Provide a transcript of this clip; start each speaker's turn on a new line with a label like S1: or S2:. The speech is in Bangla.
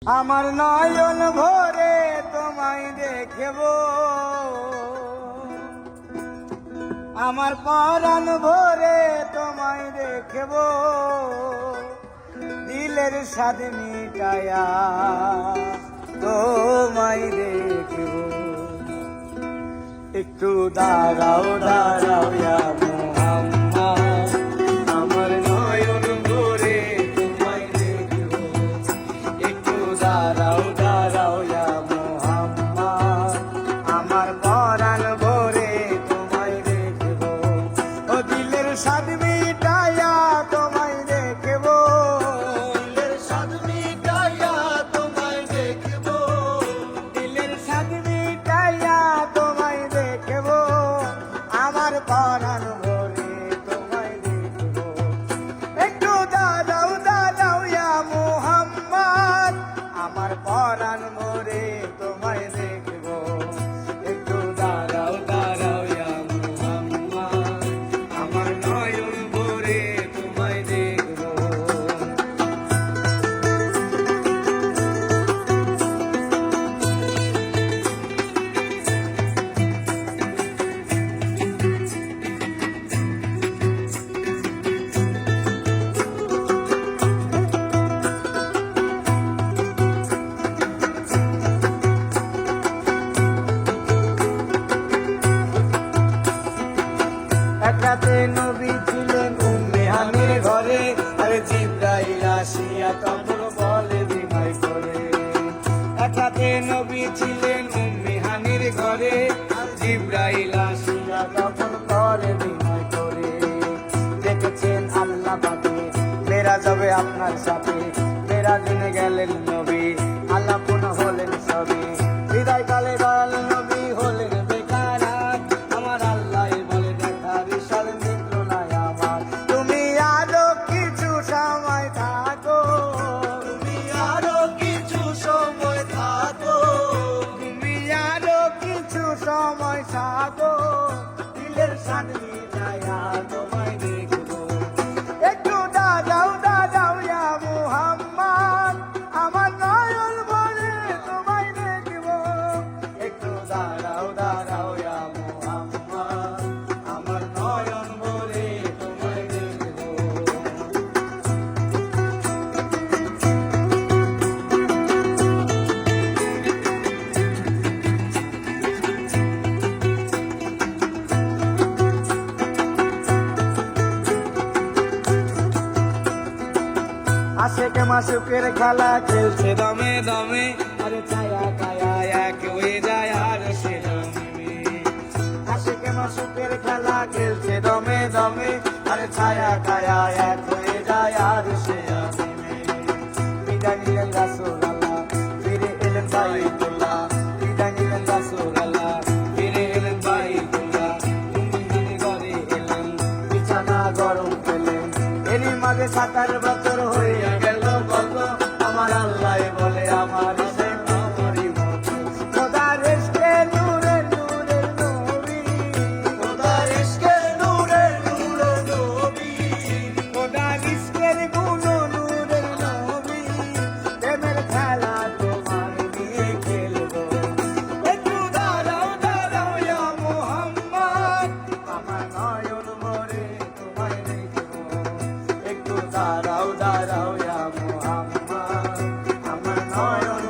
S1: আমার নয়ন ভরে তোমায় দেখব, আমার পরাণ ভরে তোমায় দেখব, দিলের স্বাদ মিটায়া তোমায় দেখব। একটু দাঁড়াও দাঁড়াও ইয়া মুহাম্মদ, আমার নয়ন ভরে তোমায় দেখব। একটু দাঁড়াও দাঁড়াও ইয়া মুহাম্মদ, আমার পরাণ ভরে তোমায় দেখব। ও দিলের স্বাদ মিটায়া তোমায় দেখব, দিলের স্বাদ মিটায়া তোমায় দেখব, দিলের স্বাদ মিটায়া তোমায় দেখব, আমার পরাণ ভরে তোমায় দেখব। একটু দাঁড়াও দাঁড়াও ইয়া মুহাম্মদ, আমার পরাণ ভরে তোমায় দেখব। একটু দাঁড়াও দাঁড়াও ইয়া মুহাম্মদ, আমার নয়ন ভরে তোমায় দেখব। এক রাতে নবী ছিলেন উম্মে হানির ঘরে, আরে জিবরাইল আসিয়া তখন বলে বিনয় করে। এক রাতে নবী ছিলেন উম্মে হানির ঘরে, জিবরাইল আসিয়া তখন করে বিনয় করে। দেখেছেন আল্লাহ পাকে মেরা যাবে আপনার সাথে, মেরা দিনে গেলেন নবী আল্লাপন হলেন সবই। বিদায় কালে দয়াল নবী হলেন বেকার, আমার আল্লাহ বলে দেখার ঈশ্বর মিত্র নাই আমার। তুমি আরো কিছু সময় থাকো, তুমি আরো কিছু সময় থাকো, তুমি আরো কিছু সময় থাকো, দিলের স্বাদ মিটায়া তোমায় দেখব। একটু দাঁড়াও দাঁড়াও ইয়া মুহাম্মদ, আমার নয়ন ভরে তোমায় দেখব। একটু দাঁড়াও দাঁড়াও ইয়া মুহাম্মদ, আমার নয়ন ভরে তোমায় দেখব। আশেকে মাসুকের খেলা খেলছে দমে দমে, আরে ছায়া কায়া এক হয়ে যায় আর সে নামে। আশেকে মাসুকের খেলা খেলছে দমে দমে, আরে ছায়া কায়া এক হয়ে যায় আর সে নামে। বিদায় নিলেন রাসূলুল্লাহ, ফিরে এলেন বাইতুল্লাহ, বিদায় নিলেন রাসূলুল্লাহ, ফিরে এলেন বাইতুল্লাহ। উম্মে ঘরে এলেন, বিছানা গরম পেলেন, এরই মাঝে ৭ বছর হয়ে গেল কত, আমার আল্লাহ বলে আমার সে আমারই মতো। খোদার ইশকে নূরে নূরে নবী, খোদার ইশকে নূরে নূরে নবী, খোদার ইশকের গুণ নূরে নবী, প্রেমের খেলা তোমায় নিয়ে খেলবো। একটু দাঁড়াও দাঁড়াও ইয়া মুহাম্মদ, আমার নয়ন ভরে তোমায় দেখব। একটু দাঁড়াও দাঁড়াও ইয়া মুহাম্মদ, আমার নয়ন